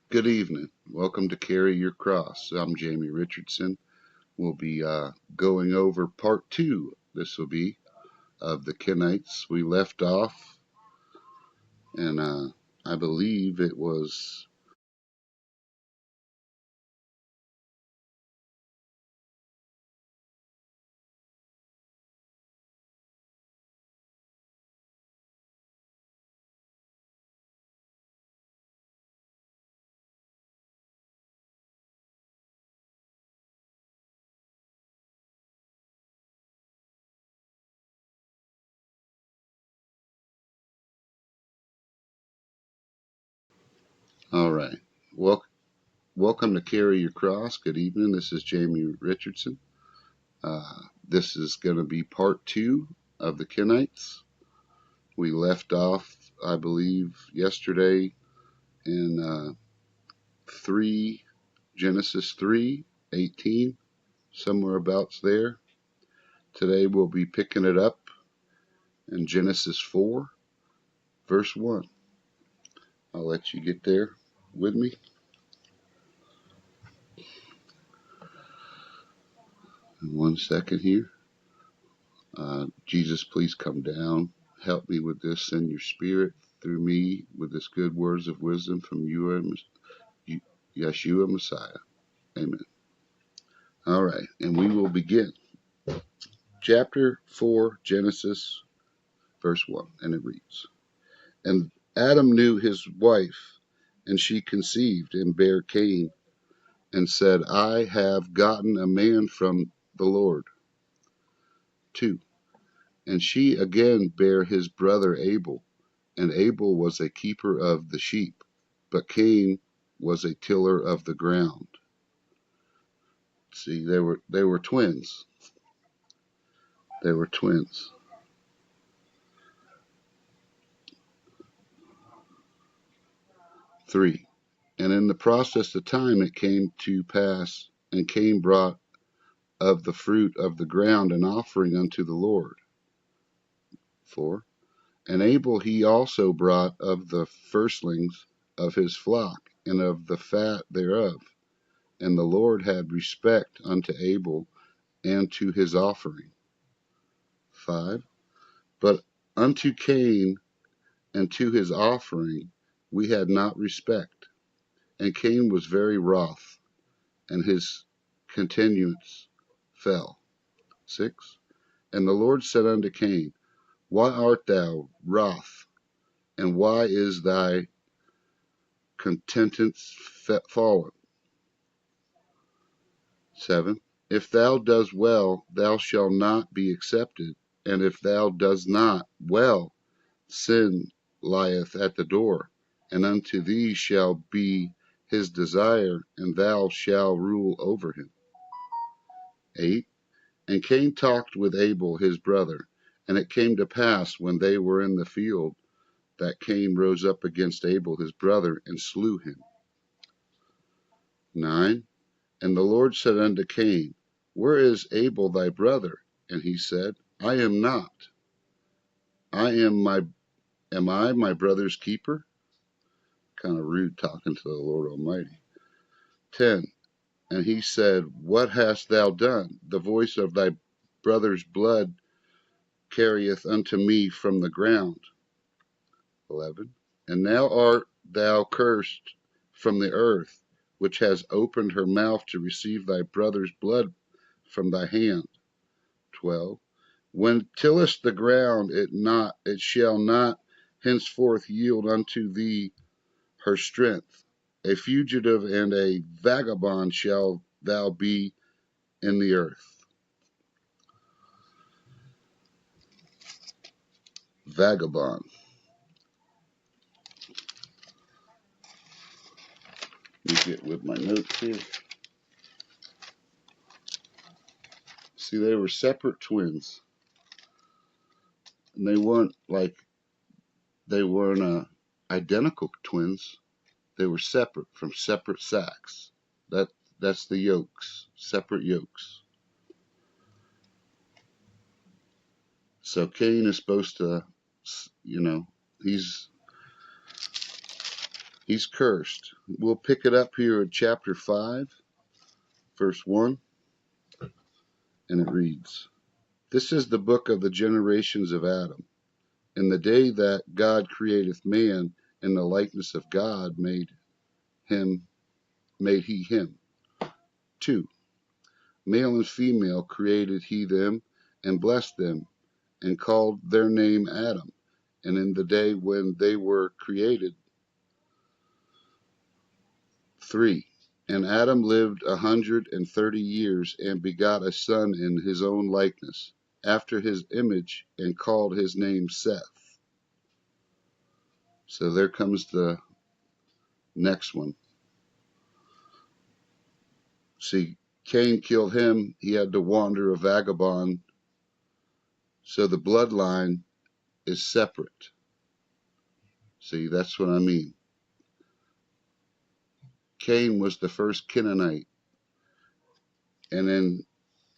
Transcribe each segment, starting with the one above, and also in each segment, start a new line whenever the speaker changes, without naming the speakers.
Good evening. Welcome to Carry Your Cross. I'm Jamie Richardson. We'll be going over part two, this will be, of the Kenites. We left off, and I believe it was. All right. Well, welcome to Carry Your Cross. Good evening. This is Jamie Richardson. This is going to be part two of the Kenites. We left off, I believe, yesterday in 3 Genesis 3:18, somewhere abouts there. Today we'll be picking it up in Genesis 4, verse 1. I'll let you get there with me. In 1 second here. Jesus, please come down. Help me with this. Send your spirit through me with this good words of wisdom from you and Yeshua Messiah. Amen. All right, and we will begin. Chapter 4, Genesis, verse 1, and it reads, And Adam knew his wife, and she conceived and bare Cain, and said, I have gotten a man from the Lord. 2. And she again bare his brother Abel, and Abel was a keeper of the sheep, but Cain was a tiller of the ground. See, they were twins. They were twins. 3. And in the process of time it came to pass, and Cain brought of the fruit of the ground an offering unto the Lord. 4. And Abel he also brought of the firstlings of his flock, and of the fat thereof. And the Lord had respect unto Abel and to his offering. 5. But unto Cain and to his offering we had not respect. And Cain was very wroth, and his continuance fell. 6. And the Lord said unto Cain, Why art thou wroth, and why is thy contentance fallen? 7. If thou dost well, thou shalt not be accepted, and if thou dost not well, sin lieth at the door, and unto thee shall be his desire, and thou shalt rule over him. 8. And Cain talked with Abel his brother, and it came to pass when they were in the field that Cain rose up against Abel his brother and slew him. 9. And the Lord said unto Cain, Where is Abel thy brother? And he said, I am not. Am I my brother's keeper? Kind of rude talking to the Lord Almighty. 10. And he said, What hast thou done? The voice of thy brother's blood carrieth unto me from the ground. 11. And now art thou cursed from the earth, which has opened her mouth to receive thy brother's blood from thy hand. 12. When tillest the ground, it shall not henceforth yield unto thee her strength. A fugitive and a vagabond shall thou be in the earth. Vagabond. Let me get with my notes here. See, they were separate twins. And they weren't identical twins. They were separate from separate sacks. That's the yolks, separate yolks. So Cain is supposed to, he's He's cursed. We'll pick it up here in chapter 5, verse 1, and it reads, This is the book of the generations of Adam. In the day that God createth man, in the likeness of God made he him. 2. Male and female created he them, and blessed them, and called their name Adam. And in the day when they were created. 3. And Adam lived 130 years, and begot a son in his own likeness, after his image, and called his name Seth. So there comes the next one. See, Cain killed him. He had to wander a vagabond. So the bloodline is separate. See, that's what I mean. Cain was the first Canaanite, and in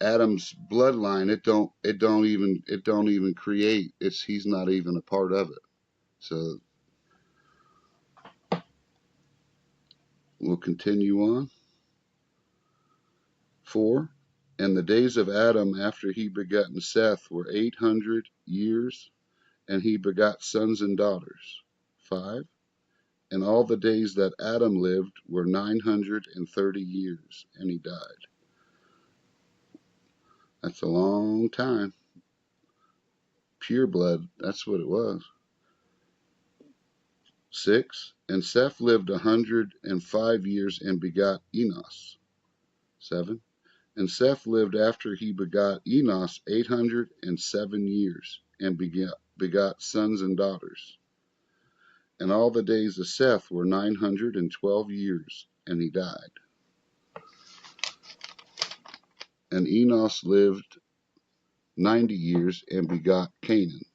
Adam's bloodline, it don't even create. He's not even a part of it. So we'll continue on. 4. And the days of Adam after he begotten Seth were 800 years, and he begot sons and daughters. 5. And all the days that Adam lived were 930 years, and he died. That's a long time. Pure blood, that's what it was. 6. And Seth lived 105 years and begot Enos. 7. And Seth lived after he begot Enos 807 years, and begot sons and daughters. And all the days of Seth were 912 years, and he died. And Enos lived 90 years and begot Canaan.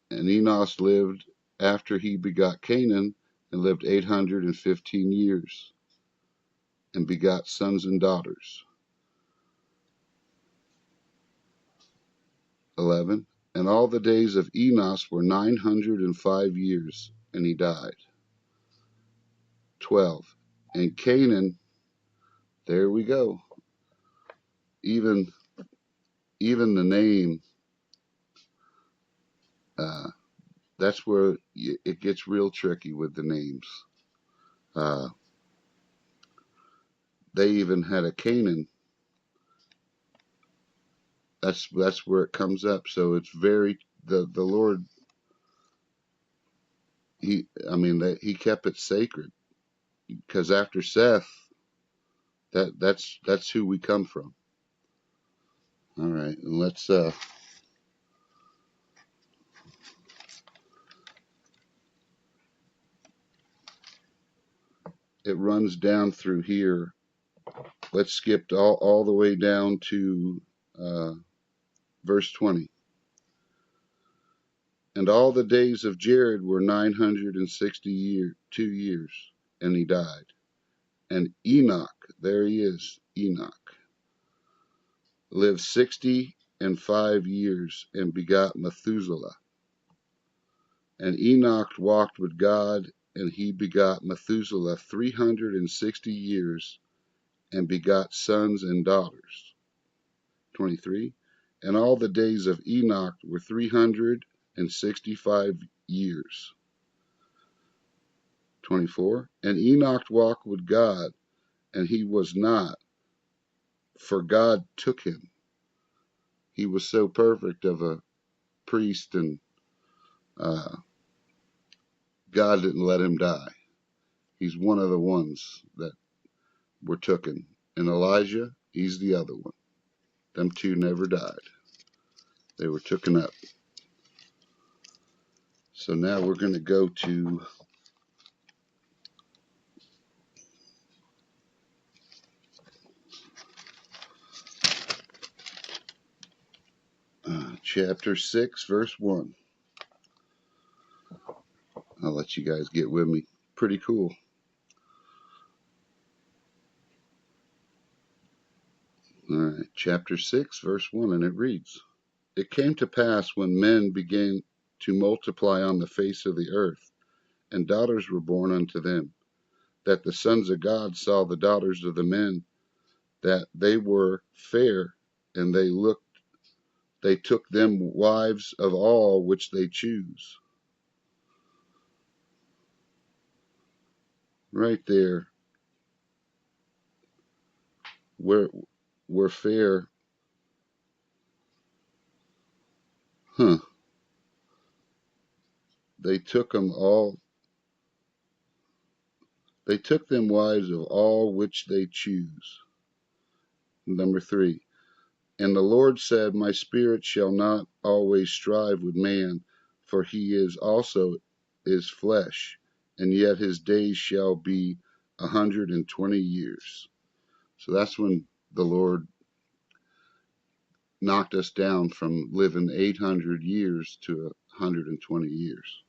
And Enos lived after he begot Canaan, and lived 815 years, and begot sons and daughters. 11. And all the days of Enos were 905 years, and he died. 12. And Canaan, there we go. Even the name, that's where it gets real tricky with the names. They even had a Canaan. That's where it comes up. So it's very the Lord. He kept it sacred, because after Seth, that's who we come from. All right, and let's it runs down through here. Let's skip all the way down to verse 20. And all the days of Jared were 962 years, and he died. And Enoch, there he is, Enoch, lived 65 years, and begot Methuselah. And Enoch walked with God, and he begot Methuselah 360 years, and begot sons and daughters. 23. And all the days of Enoch were 365 years. 24. And Enoch walked with God, and he was not, for God took him. He was so perfect of a priest, and God didn't let him die. He's one of the ones that were taken. And Elijah, he's the other one. Them two never died. They were taken up. So now we're going to go to chapter 6, verse 1. I'll let you guys get with me. Pretty cool. All right, chapter 6, verse 1, and it reads, It came to pass when men began to multiply on the face of the earth, and daughters were born unto them. That the sons of God saw the daughters of the men, that they were fair, and they took them wives of all which they choose. Right there, where fair, huh? They took them all. They took them wives of all which they choose. Number 3. And the Lord said, My spirit shall not always strive with man, for he is flesh, and yet his days shall be 120 years. So that's when the Lord knocked us down from living 800 years to 120 years.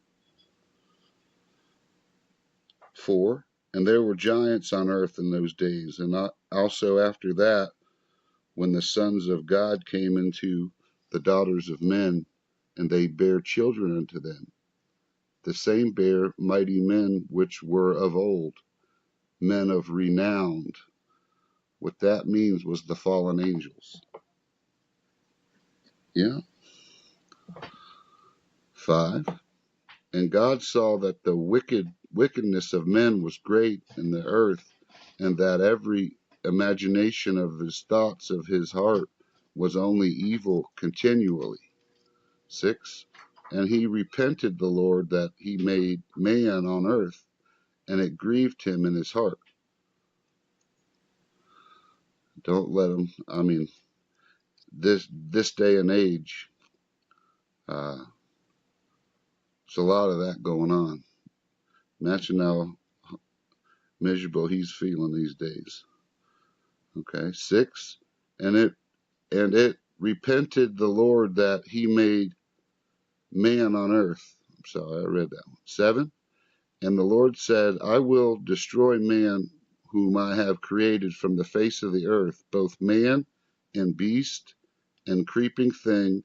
4. And there were giants on earth in those days, and also after that, when the sons of God came into the daughters of men, and they bare children unto them. The same bare mighty men which were of old, men of renown. What that means was the fallen angels. Yeah. 5. And God saw that the wickedness of men was great in the earth, and that every imagination of his thoughts of his heart was only evil continually. 6. And he repented the Lord that he made man on earth, and it grieved him in his heart. Don't let him, this day and age, there's a lot of that going on. Imagine how miserable he's feeling these days. Okay. 6. And it repented the Lord that he made man on earth. I'm sorry, I read that one. 7. And the Lord said, I will destroy man whom I have created from the face of the earth, both man and beast and creeping thing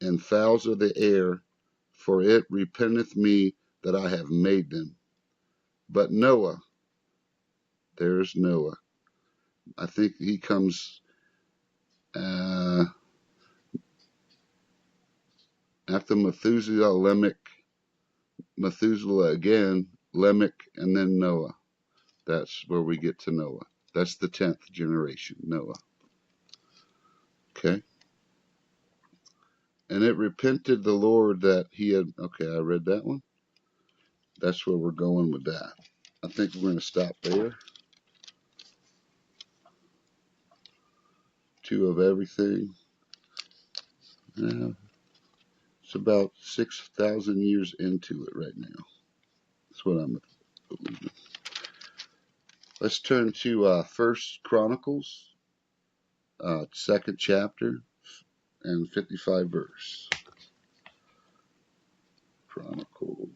and fowls of the air, for it repenteth me that I have made them. But Noah, there's Noah. I think he comes after Methuselah again, Lamech, and then Noah. That's where we get to Noah. That's the 10th generation, Noah. Okay. And it repented the Lord that he had. Okay, I read that one. That's where we're going with that. I think we're going to stop there. 2 of everything. It's about 6,000 years into it right now. That's what I'm believing. Let's turn to First Chronicles, 2nd chapter and 55 verse. Chronicles.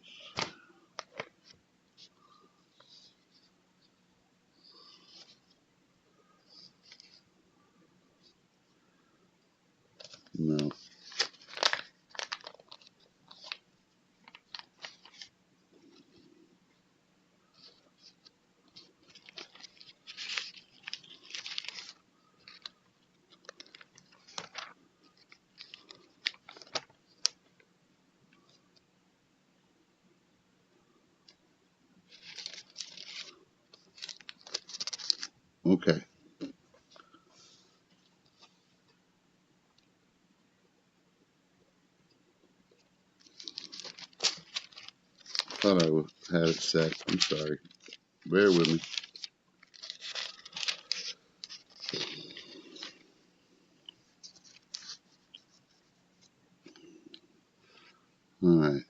No. Okay. Thought I had it set. I'm sorry. Bear with me. All right.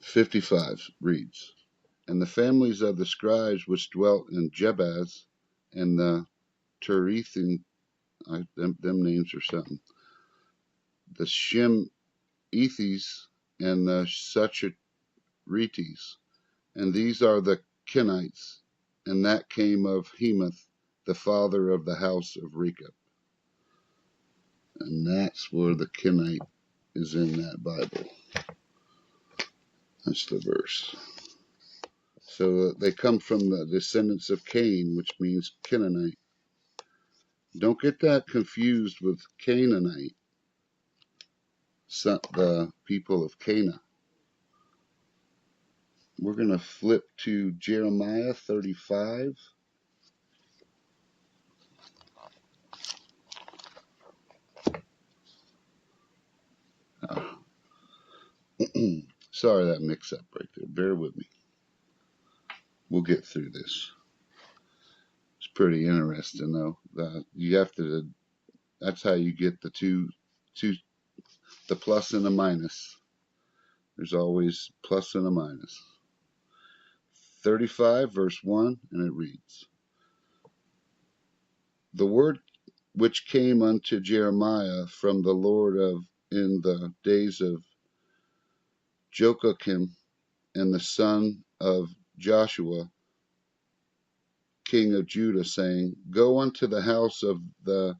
55 reads, And the families of the scribes which dwelt in Jebaz and the Terethin, them names are something, the Shemethis and the Sucharites, and these are the Kenites, and that came of Hemath, the father of the house of Rechab. And that's where the Kenite is in that Bible. That's the verse. So they come from the descendants of Cain, which means Canaanite. Don't get that confused with Canaanite, the people of Canaan. We're going to flip to Jeremiah 35. Sorry, that mix up right there. Bear with me. We'll get through this. It's pretty interesting, though. You have to. That's how you get the two, the plus and the minus. There's always plus and a minus. 35, verse 1, and it reads, "The word which came unto Jeremiah from the Lord in the days of Joachim and the son of Joshua, king of Judah, saying, Go unto the house of the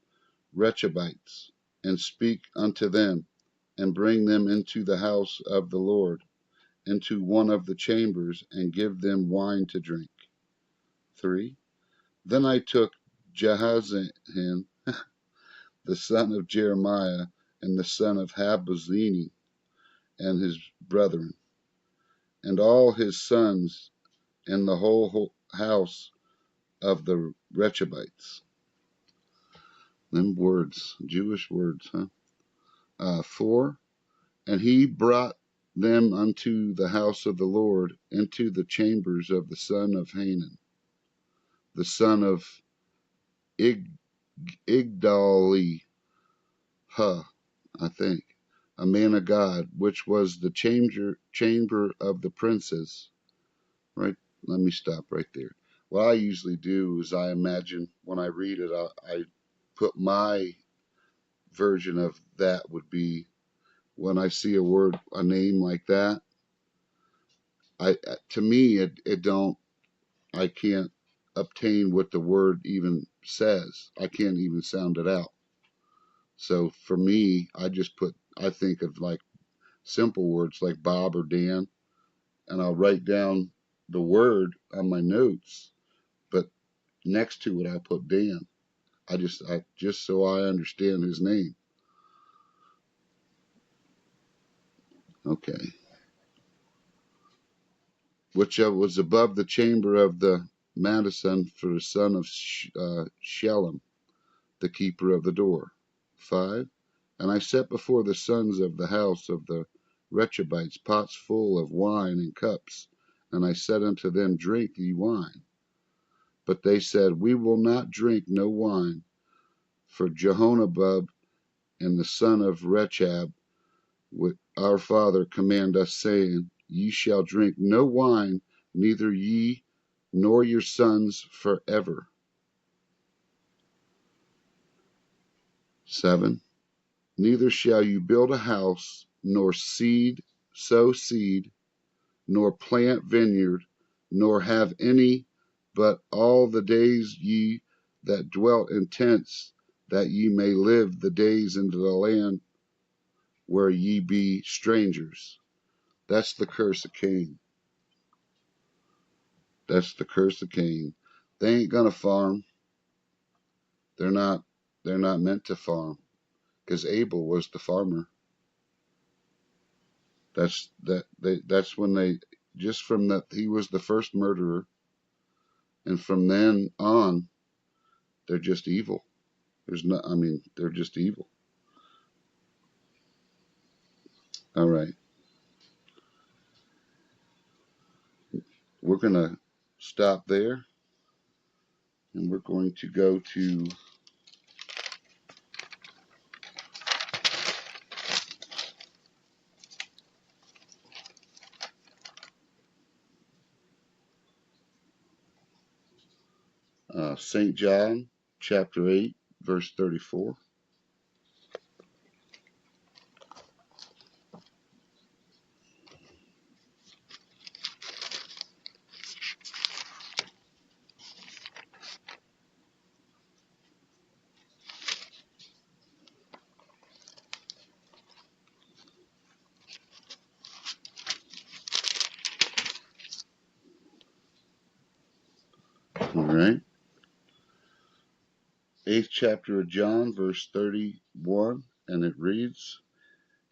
Rechabites, and speak unto them, and bring them into the house of the Lord, into one of the chambers, and give them wine to drink." 3. Then I took Jahaziel, the son of Jeremiah, and the son of Habazini, and his brethren, and all his sons, and the whole house of the Rechabites. Them words, Jewish words, huh? 4. And he brought them unto the house of the Lord, into the chambers of the son of Hanan, the son of Igdali, I think, a man of God, which was the chamber of the princes. Right? Let me stop right there. What I usually do is I imagine when I read it, I put my version of that would be when I see a name like that. To me, I can't obtain what the word even says. I can't even sound it out. So for me, I think of like simple words like Bob or Dan, and I'll write down the word on my notes, but next to it I'll put Dan. Just so I understand his name. Okay. Which was above the chamber of the Madison for the son of Shalom, the keeper of the door. 5. And I set before the sons of the house of the Rechabites pots full of wine and cups, and I said unto them, Drink ye wine. But they said, We will not drink no wine, for Jehonabab and the son of Rechab, our father, command us, saying, Ye shall drink no wine, neither ye nor your sons forever. 7. Neither shall you build a house, nor sow seed, nor plant vineyard, nor have any, but all the days ye that dwelt in tents, that ye may live the days into the land where ye be strangers. That's the curse of Cain. That's the curse of Cain. They ain't gonna farm. They're not. They're not meant to farm, because Abel was the farmer. That's when they just from that he was the first murderer, and from then on, they're just evil. They're just evil. All right, we're gonna stop there, and we're going to go to St. John, chapter 8, verse 34. All right. 8th chapter of John, verse 31, and it reads,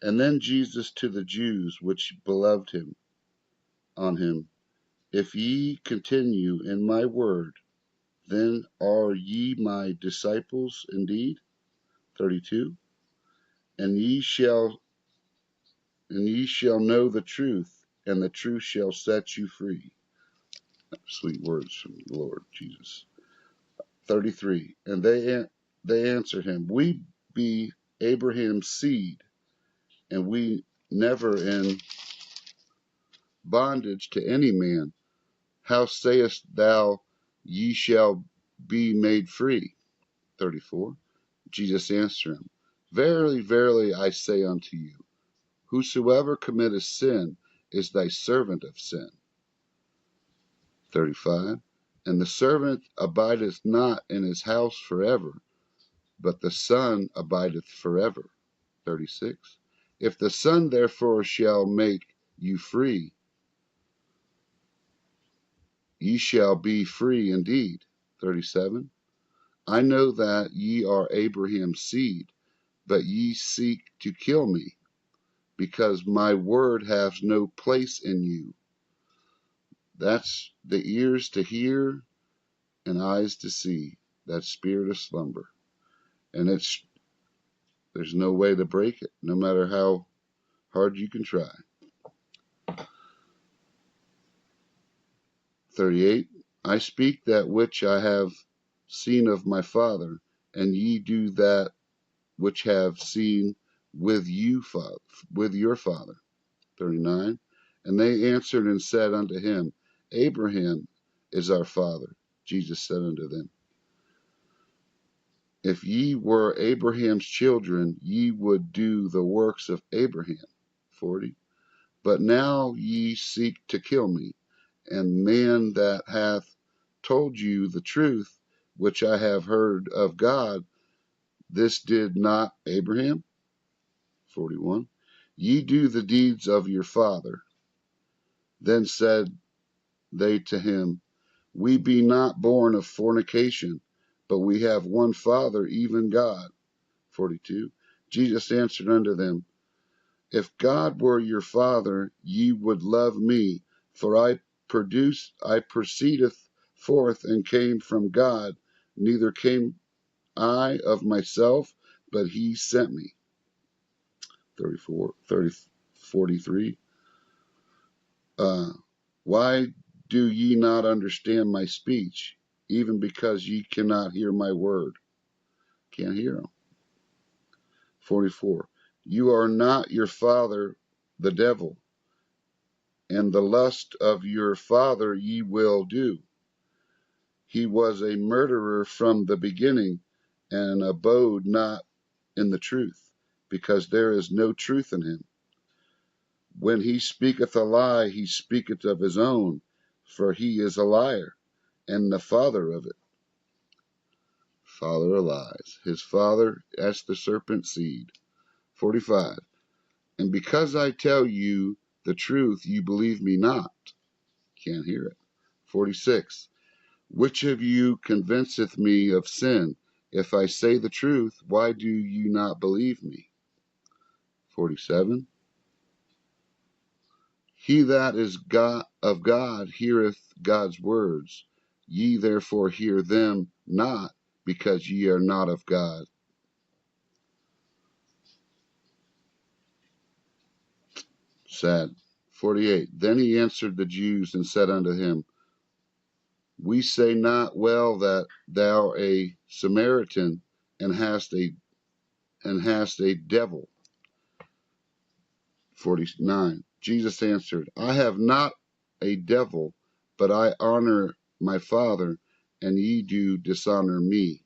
And then Jesus to the Jews which believed on him, If ye continue in my word, then are ye my disciples indeed. 32. And ye shall know the truth, and the truth shall set you free. Sweet words from the Lord Jesus. 33. And they answered him, We be Abraham's seed, and we never in bondage to any man. How sayest thou, ye shall be made free? 34. Jesus answered him, Verily, verily, I say unto you, whosoever committeth sin is thy servant of sin. 35. And the servant abideth not in his house forever, but the Son abideth forever. 36. If the Son therefore shall make you free, ye shall be free indeed. 37. I know that ye are Abraham's seed, but ye seek to kill me, because my word hath no place in you. That's the ears to hear and eyes to see, that spirit of slumber. And there's no way to break it, no matter how hard you can try. 38. I speak that which I have seen of my Father, and ye do that which have seen with your father. 39. And they answered and said unto him, Abraham is our father. Jesus said unto them, If ye were Abraham's children, ye would do the works of Abraham. 40. But now ye seek to kill me, and man that hath told you the truth, which I have heard of God, this did not Abraham. 41. Ye do the deeds of your father. Then said they to him, We be not born of fornication, but we have one Father, even God. 42. Jesus answered unto them, If God were your Father, ye would love me, for I proceedeth forth and came from God, neither came I of myself, but he sent me. 43. Why do ye not understand my speech, even because ye cannot hear my word? Can't hear him. 44. You are not your father, the devil, and the lust of your father ye will do. He was a murderer from the beginning, and abode not in the truth, because there is no truth in him. When he speaketh a lie, he speaketh of his own, for he is a liar, and the father of it. Father of lies. His father, that's the serpent seed. 45. And because I tell you the truth, you believe me not. Can't hear it. 46. Which of you convinceth me of sin? If I say the truth, why do you not believe me? 47. He that is God of God heareth God's words. Ye therefore hear them not, because ye are not of God. Sad. 48. Then he answered the Jews and said unto him, We say not well that thou art a Samaritan and hast a devil. 49. Jesus answered, I have not a devil, but I honor my Father, and ye do dishonor me.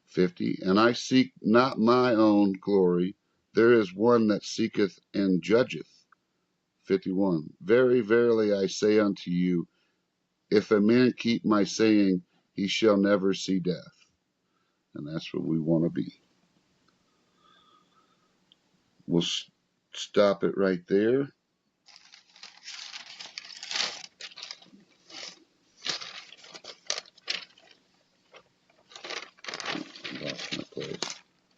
50. And I seek not my own glory. There is one that seeketh and judgeth. 51. Very verily I say unto you, if a man keep my saying, he shall never see death. And that's what we want to be. We'll stop it right there.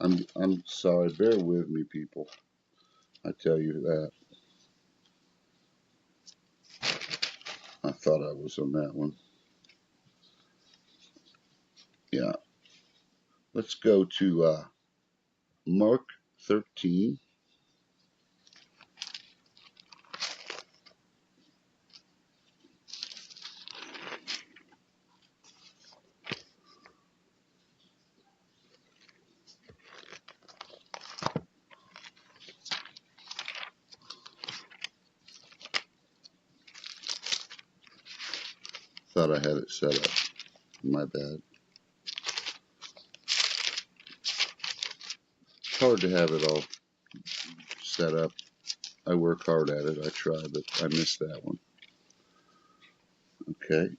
I'm sorry. Bear with me, people. I tell you that. I thought I was on that one. Yeah. Let's go to Mark 13. Thought I had it set up. My bad. It's hard to have it all set up. I work hard at it. I try, but I missed that one. Okay.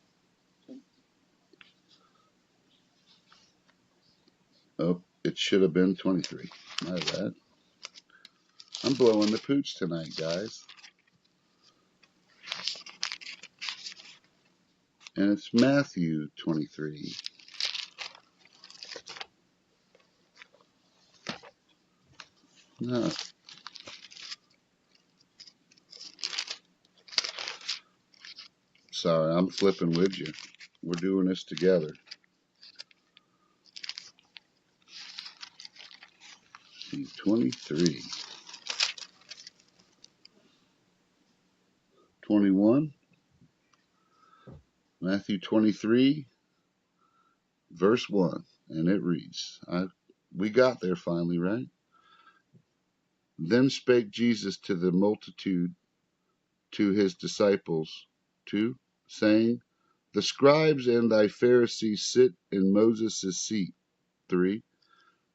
Oh, it should have been 23. My bad. I'm blowing the pooch tonight, guys. And it's Matthew 23. No. Sorry, I'm flipping with you. We're doing this together. 23. 21. Matthew 23, verse 1. And it reads, we got there finally, right? Then spake Jesus to the multitude, to his disciples, 2, saying, the scribes and thy Pharisees sit in Moses' seat. 3.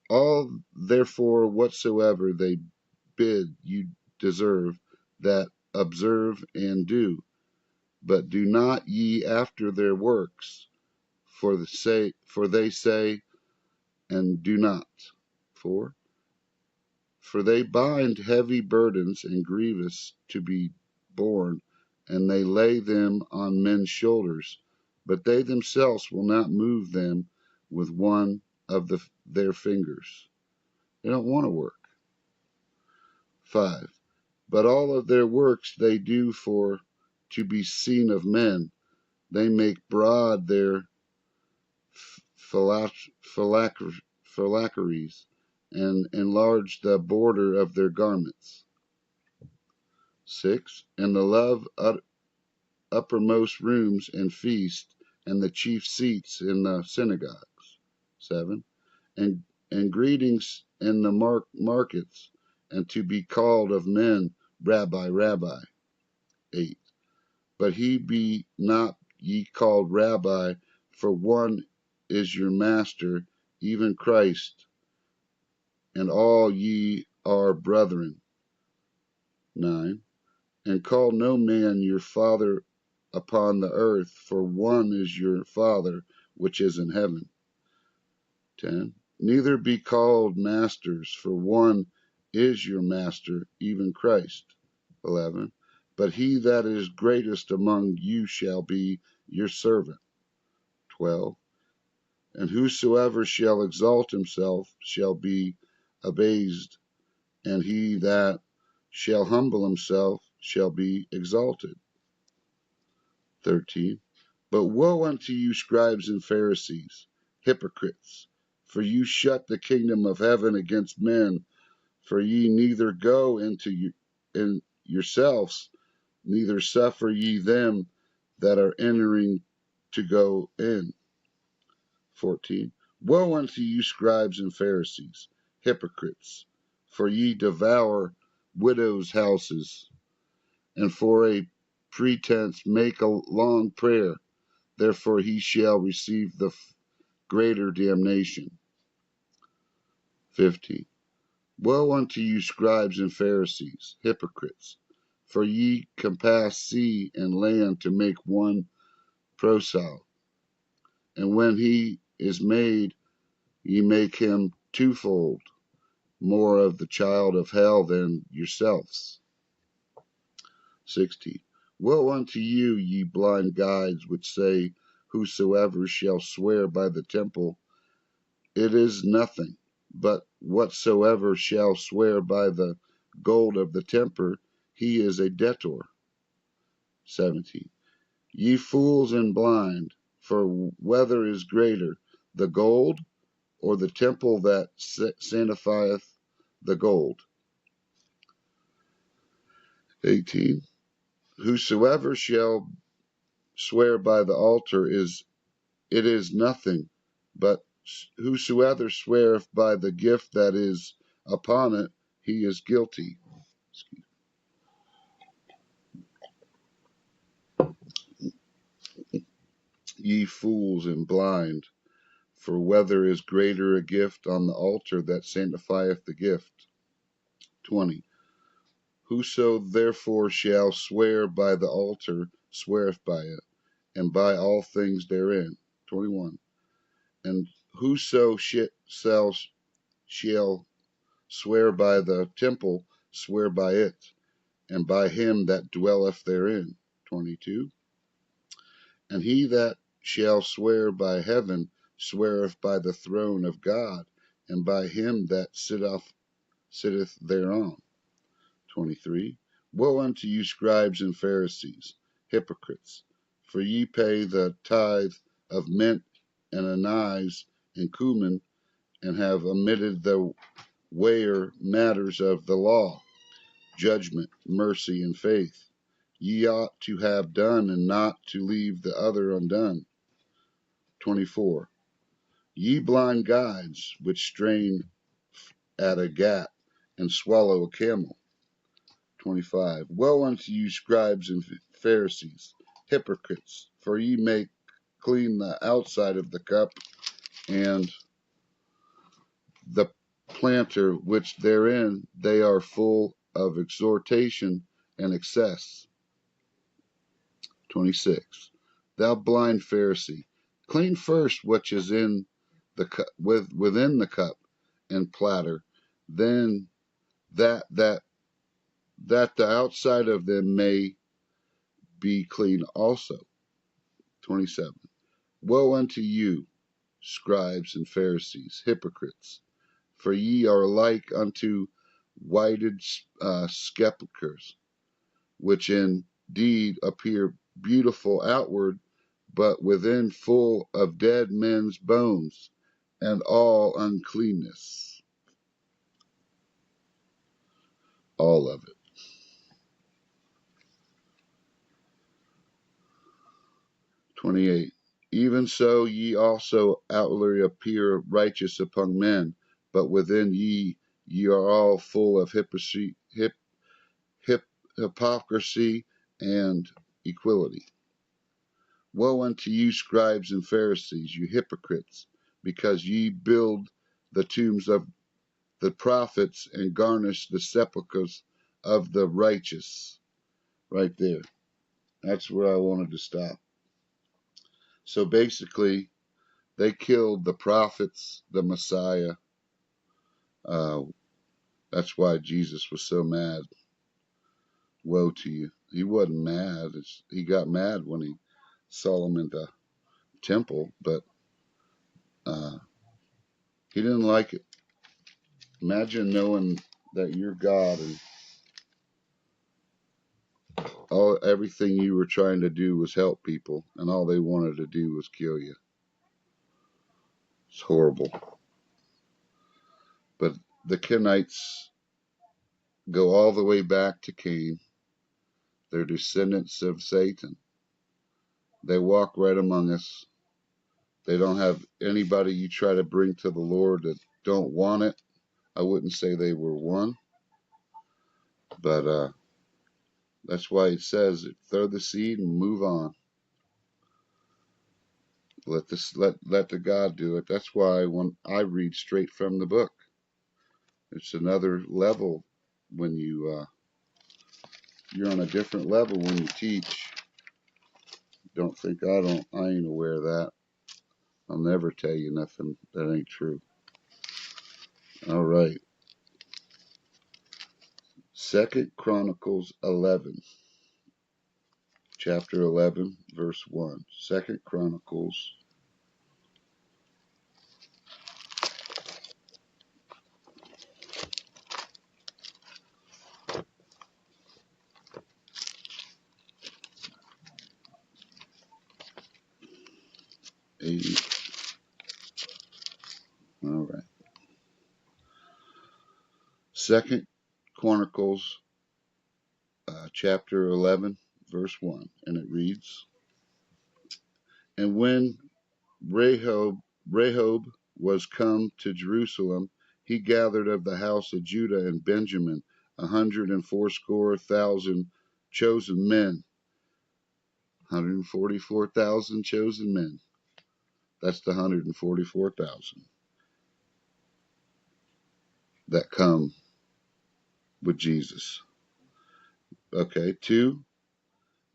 All therefore whatsoever they bid you deserve, that observe and do, but do not ye after their works, for they say and do not. 4. For they bind heavy burdens and grievous to be borne, and they lay them on men's shoulders, but they themselves will not move them with one of their fingers. They don't want to work. 5. But all of their works they do for to be seen of men. They make broad their phylacteries, and enlarge the border of their garments. 6. And the love uppermost rooms and feast, and the chief seats in the synagogues. 7. And greetings in the markets, and to be called of men, Rabbi, Rabbi. 8. But he be not ye called Rabbi, for one is your master, even Christ, and all ye are brethren. 9. And call no man your father upon the earth, for one is your Father which is in heaven. 10. Neither be called masters, for one is your master, even Christ. 11. But he that is greatest among you shall be your servant. 12. And whosoever shall exalt himself shall be abased, and he that shall humble himself shall be exalted. 13. But woe unto you, scribes and Pharisees, hypocrites! For you shut the kingdom of heaven against men, for ye neither go into in yourselves, neither suffer ye them that are entering to go in. 14. Woe unto you, scribes and Pharisees, hypocrites! For ye devour widows' houses, and for a pretense make a long prayer. Therefore he shall receive the greater damnation. 15. Woe unto you, scribes and Pharisees, hypocrites! For ye compass sea and land to make one proselyte, and when he is made, ye make him twofold more of the child of hell than yourselves. 16. Woe unto you, ye blind guides, which say, whosoever shall swear by the temple, it is nothing, but whatsoever shall swear by the gold of the temple, he is a debtor. 17. Ye fools and blind, for whether is greater, the gold or the temple that sanctifieth the gold? 18. Whosoever shall swear by the altar it is nothing, but whosoever sweareth by the gift that is upon it, he is guilty. Ye fools and blind, for whether is greater a gift on the altar that sanctifieth the gift? 20. Whoso therefore shall swear by the altar sweareth by it, and by all things therein. 21. And whoso shall swear by the temple swear by it, and by him that dwelleth therein. 22. And he that shall swear by heaven sweareth by the throne of God, and by him that sitteth thereon. 23. Woe unto you, scribes and Pharisees, hypocrites! For ye pay the tithe of mint and anise and cumin, and have omitted the weightier matters of the law, judgment, mercy, and faith. Ye ought to have done, and not to leave the other undone. 24. Ye blind guides, which strain at a gap, and swallow a camel. 25. Woe unto you, scribes and Pharisees, hypocrites! For ye make clean the outside of the cup and the planter, which therein they are full of exhortation and excess. 26. Thou blind Pharisee, clean first what is in the cup, within the cup and platter, then that the outside of them may be clean also. 27. Woe unto you, scribes and Pharisees, hypocrites! For ye are like unto whited sepulchres, which indeed appear beautiful outward, but within full of dead men's bones and all uncleanness. All of it. 28. Even so ye also outwardly appear righteous among men, but within ye are all full of hypocrisy and equality. Woe unto you, scribes and Pharisees, you hypocrites, because ye build the tombs of the prophets and garnish the sepulchres of the righteous. Right there. That's where I wanted to stop. So basically, they killed the prophets, the Messiah. That's why Jesus was so mad. Woe to you. He wasn't mad. He got mad when he saw them in the temple, but he didn't like it. Imagine knowing that you're God and everything you were trying to do was help people, and all they wanted to do was kill you. It's horrible. But the Kenites go all the way back to Cain. They're descendants of Satan. They walk right among us. They don't have anybody you try to bring to the Lord that don't want it. I wouldn't say they were one, but that's why it says throw the seed and move on. Let the God do it. That's why when I read straight from the book, it's another level when you're on a different level when you teach. Don't think I ain't aware of that. I'll never tell you nothing that ain't true. All right. 2 Chronicles 11, chapter 11, verse 1. 2 Chronicles 80. All right. Second Chronicles, chapter 11, verse 1, and it reads, And when Rehob was come to Jerusalem, he gathered of the house of Judah and Benjamin 144,000 chosen men. 144,000 chosen men. That's the 144,000 that come with Jesus. Okay, 2.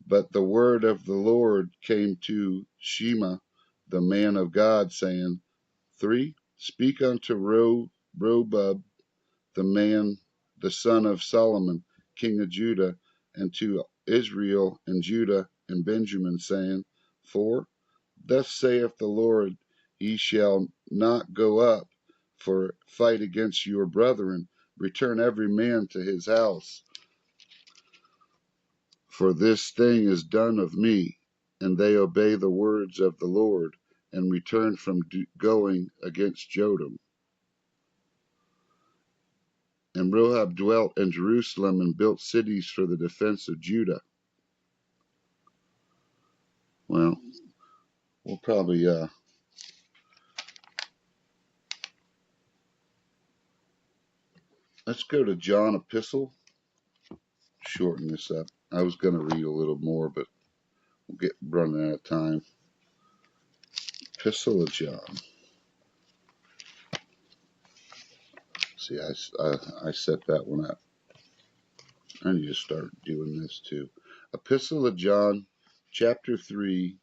But the word of the Lord came to Shema, the man of God, saying, 3. Speak unto Robab, the man, the son of Solomon, king of Judah, and to Israel and Judah and Benjamin, saying, 4. Thus saith the Lord, ye shall not go up for fight against your brethren. Return every man to his house. For this thing is done of me. And they obey the words of the Lord, and return from going against Jotam. And Rehob dwelt in Jerusalem and built cities for the defense of Judah. Well, we'll probably let's go to John Epistle. Shorten this up. I was going to read a little more, but we'll get running out of time. Epistle of John. See, I set that one up. I need to start doing this too. Epistle of John, chapter 3,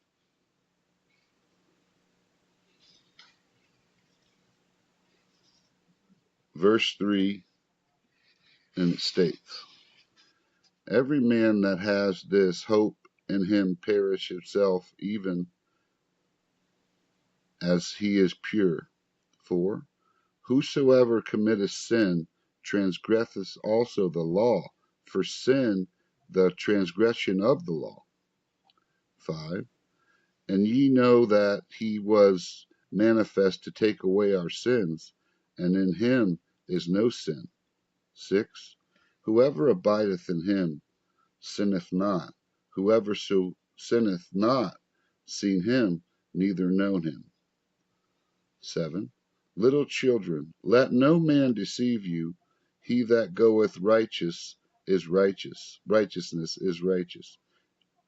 verse 3, and it states, Every man that has this hope in him perish himself, even as he is pure. 4. Whosoever committeth sin transgresseth also the law, for sin the transgression of the law. 5. And ye know that he was manifest to take away our sins, and in him is no sin. 6. Whoever abideth in him sinneth not. Whoever so sinneth not seen him, neither known him. 7. Little children, let no man deceive you. He that goeth righteousness is righteous,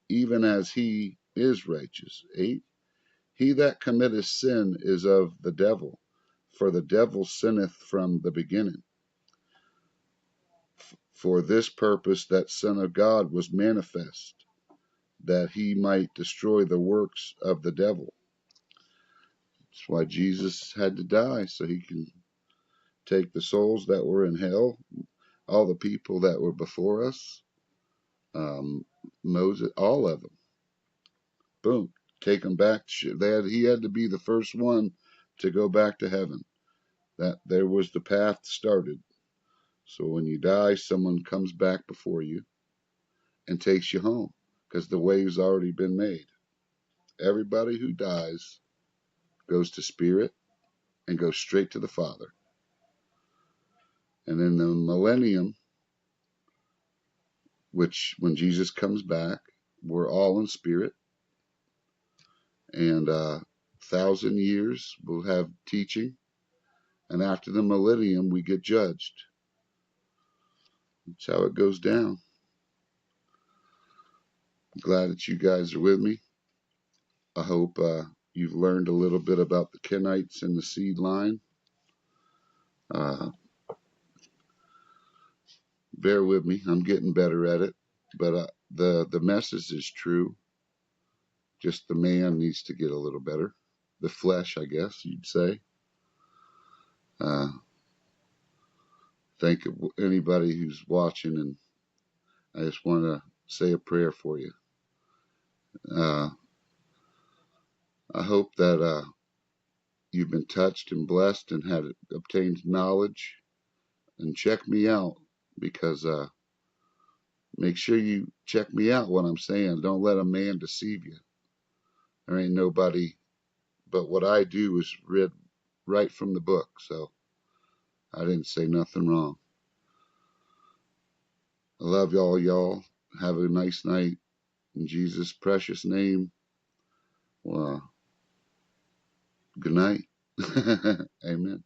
even as he is righteous. 8. He that committeth sin is of the devil, for the devil sinneth from the beginning. For this purpose that Son of God was manifest, that he might destroy the works of the devil. That's why Jesus had to die, so he can take the souls that were in hell, all the people that were before us, Moses, all of them. Boom, take them back. He had to be the first one to go back to heaven. That there was the path started. So when you die, someone comes back before you and takes you home, because the way's already been made. Everybody who dies goes to spirit and goes straight to the Father. And in the millennium, which when Jesus comes back, we're all in spirit. And 1,000 years we'll have teaching. And after the millennium, we get judged. That's how it goes down. I'm glad that you guys are with me. I hope you've learned a little bit about the Kenites and the seed line. Bear with me. I'm getting better at it. But the message is true. Just the man needs to get a little better. The flesh, I guess you'd say. Thank anybody who's watching, and I just want to say a prayer for you. I hope that you've been touched and blessed and had obtained knowledge. And check me out, because make sure you check me out what I'm saying. Don't let a man deceive you. There ain't nobody but what I do is read right from the book, so I didn't say nothing wrong. I love y'all. Y'all have a nice night in Jesus' precious name. Well, good night. Amen.